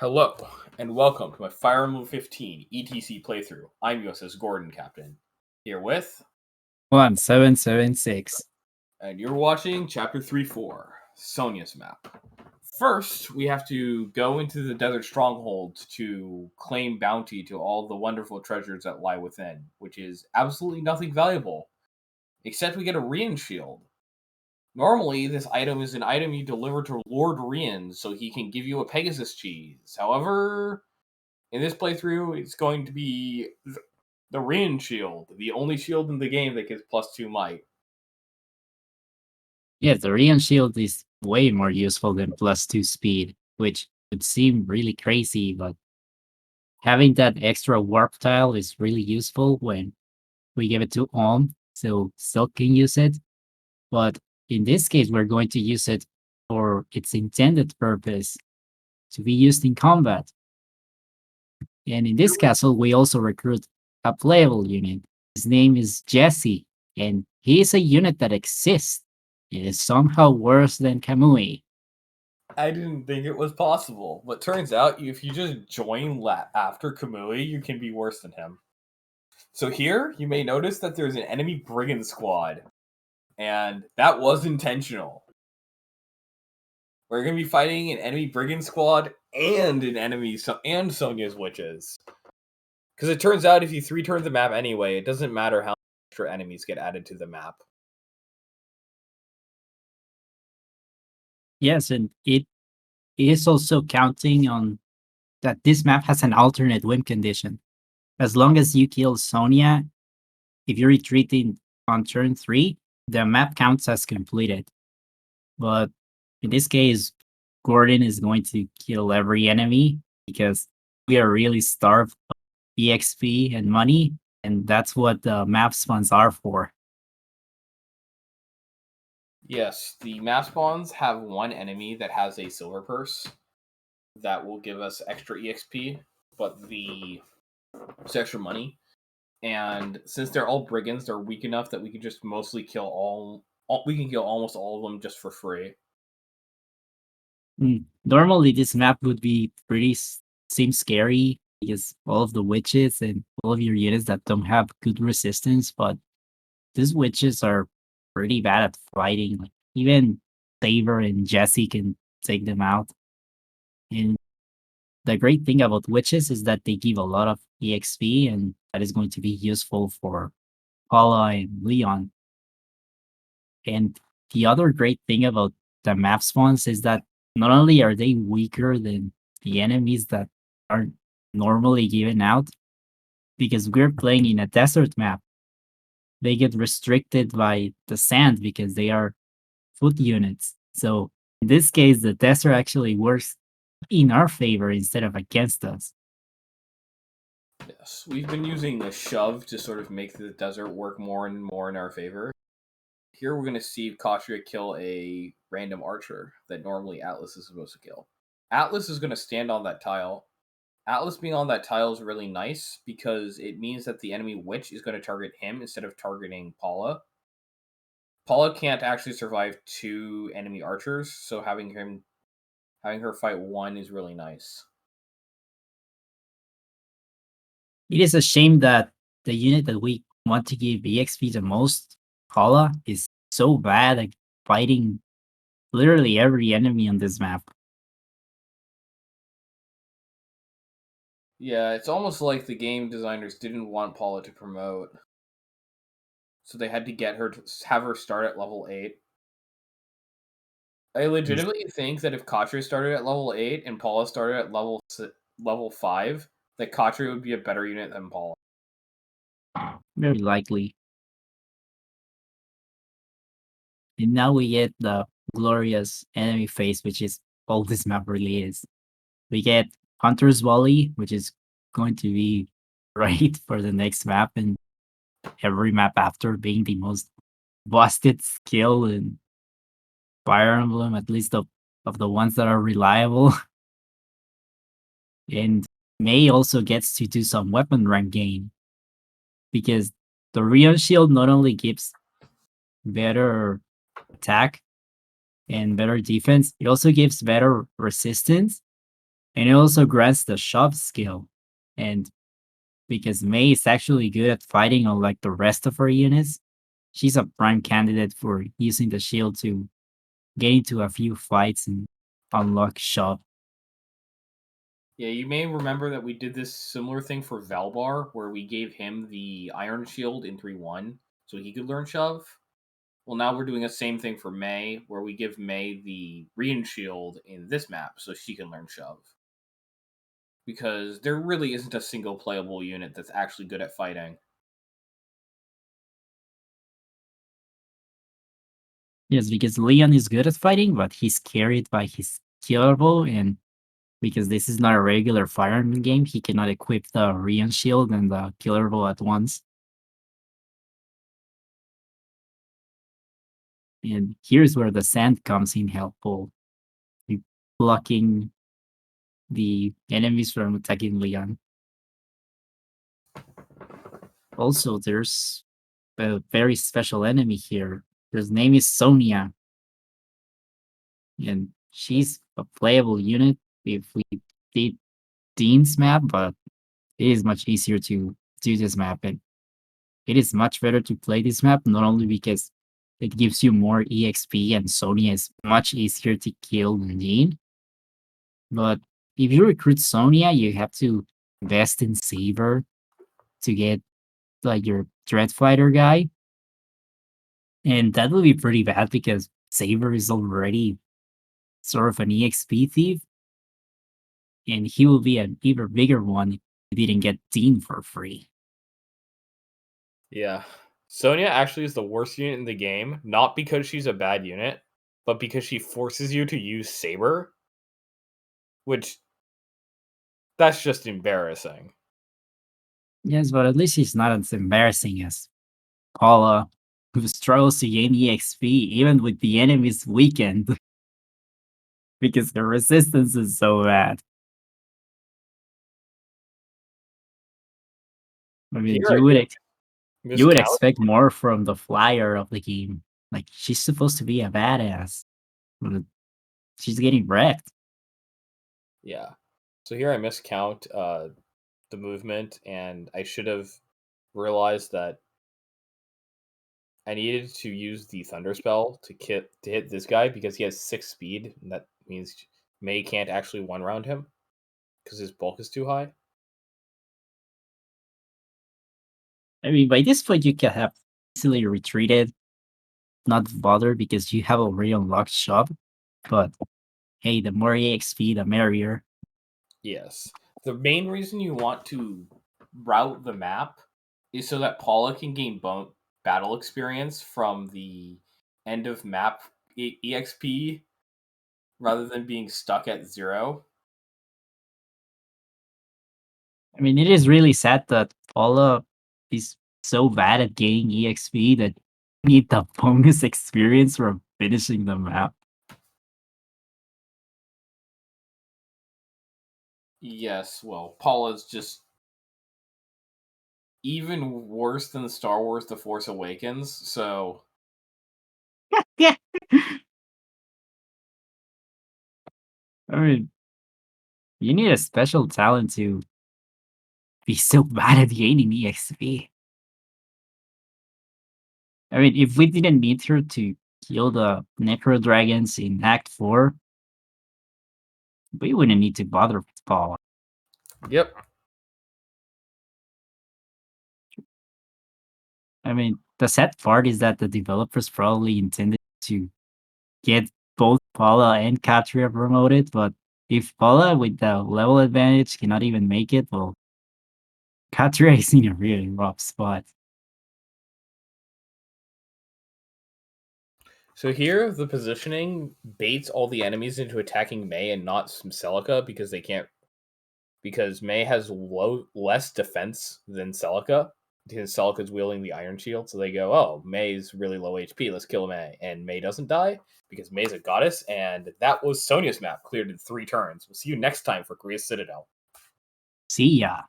Hello, and welcome to my Fire Emblem 15 ETC playthrough. I'm USS Gordon, Captain. Here with, 1776. and you're watching Chapter 3-4, Sonya's Map. First, we have to go into the Desert Stronghold to claim bounty to all the wonderful treasures that lie within, which is absolutely nothing valuable, except we get a Rian shield. Normally, this item is an item you deliver to Lord Rian so he can give you a Pegasus cheese. However, in this playthrough, it's going to be the Rin shield, the only shield in the game that gives +2 might. Yeah, the Rion shield is way more useful than +2 speed, which would seem really crazy, but having that extra warp tile is really useful when we give it to Om, so Silk can use it. But in this case, we're going to use it for its intended purpose, to be used in combat. And in this castle, we also recruit a playable unit. His name is Jesse, and he is a unit that exists. It is somehow worse than Kamui. I didn't think it was possible, but turns out if you just join after Kamui, you can be worse than him. So here, you may notice that there's an enemy brigand squad, and that was intentional. We're going to be fighting an enemy brigand squad and an enemy and Sonya's witches. Because it turns out if you 3-turn the map anyway, it doesn't matter how extra enemies get added to the map. Yes, and it is also counting on that this map has an alternate win condition. As long as you kill Sonya, if you're retreating on turn 3, the map counts as completed. But in this case, Gordon is going to kill every enemy because we are really starved of EXP and money, and that's what the map spawns are for. Yes, the map spawns have one enemy that has a silver purse that will give us extra EXP, but it's extra money. And since they're all brigands, they're weak enough that we can just mostly kill we can kill almost all of them just for free. Normally, this map would be seem scary because all of the witches and all of your units that don't have good resistance, but these witches are pretty bad at fighting. Like, even Saber and Jesse can take them out. And the great thing about witches is that they give a lot of EXP, and that is going to be useful for Paula and Leon. And the other great thing about the map spawns is that not only are they weaker than the enemies that are normally given out, because we're playing in a desert map, they get restricted by the sand because they are foot units. So in this case, the desert actually works in our favor instead of against us. Yes, we've been using the shove to sort of make the desert work more and more in our favor. Here we're going to see Katria kill a random archer that normally Atlas is supposed to kill. Atlas is going to stand on that tile. Atlas being on that tile is really nice because it means that the enemy witch is going to target him instead of targeting Paula. Paula can't actually survive 2 enemy archers, so having her fight 1 is really nice. It is a shame that the unit that we want to give EXP the most, Paula, is so bad at fighting literally every enemy on this map. Yeah, it's almost like the game designers didn't want Paula to promote. So they had to have her start at level 8. I legitimately think that if Katria started at level 8 and Paula started at level 5, that Katria would be a better unit than Paula. Very likely. And now we get the glorious enemy face, which is all this map really is. We get Hunter's Volley, which is going to be great for the next map and every map after, being the most busted skill in Fire Emblem, at least of the ones that are reliable. And May also gets to do some weapon rank gain because the Rion Shield not only gives better attack and better defense, it also gives better resistance. And it also grants the shove skill. And because Mei is actually good at fighting unlike the rest of her units, she's a prime candidate for using the shield to get into a few fights and unlock shove. Yeah, you may remember that we did this similar thing for Valbar, where we gave him the Iron Shield in 3-1 so he could learn Shove. Well, now we're doing the same thing for May, where we give May the Rian Shield in this map so she can learn Shove. Because there really isn't a single playable unit that's actually good at fighting. Yes, because Leon is good at fighting, but he's carried by his killer bow, and because this is not a regular firearm game, he cannot equip the Rian shield and the killer bow at once. And here's where the sand comes in helpful, blocking the enemies from attacking Leon. Also, there's a very special enemy here. His name is Sonya, and she's a playable unit if we did Dean's map, but it is much easier to do this map, and it is much better to play this map, not only because it gives you more EXP and Sonya is much easier to kill than Dean, but if you recruit Sonya, you have to invest in Saber to get like your Dread Fighter guy, and that would be pretty bad because Saber is already sort of an EXP thief, and he will be an even bigger one if he didn't get Dean for free. Yeah. Sonya actually is the worst unit in the game, not because she's a bad unit, but because she forces you to use Saber, which that's just embarrassing. Yes, but at least he's not as embarrassing as Paula, who struggles to gain EXP even with the enemy's weakened because the resistance is so bad. I mean, Here I do you would miscount. expect more from the flyer of the game. Like she's supposed to be a badass, but she's getting wrecked. Yeah. So here I miscount the movement, and I should have realized that I needed to use the Thunder Spell to hit this guy because he has 6 speed, and that means May can't actually one round him because his bulk is too high. I mean, by this point, you can have easily retreated, not bothered because you have already unlocked shop. But hey, the more EXP, the merrier. Yes. The main reason you want to route the map is so that Paula can gain battle experience from the end of map EXP rather than being stuck at 0. I mean, it is really sad that Paula is so bad at gaining EXP that you need the bonus experience from finishing the map. Yes, well, Paula's just even worse than Star Wars The Force Awakens, so Yeah. I mean, you need a special talent to be so bad at gaining EXP. I mean, if we didn't need her to kill the Necro Dragons in Act 4, we wouldn't need to bother with Paula. yep. I mean, the sad part is that the developers probably intended to get both Paula and Katria promoted, but if Paula with the level advantage cannot even make it, well, Katria is in a really rough spot. So here, the positioning baits all the enemies into attacking May and not some Celica because May has less defense than Celica because Celica's wielding the Iron Shield. So they go, oh, May's really low HP. Let's kill May. And May doesn't die because May's a goddess. And that was Sonya's map, cleared in 3 turns. We'll see you next time for Korea Citadel. See ya.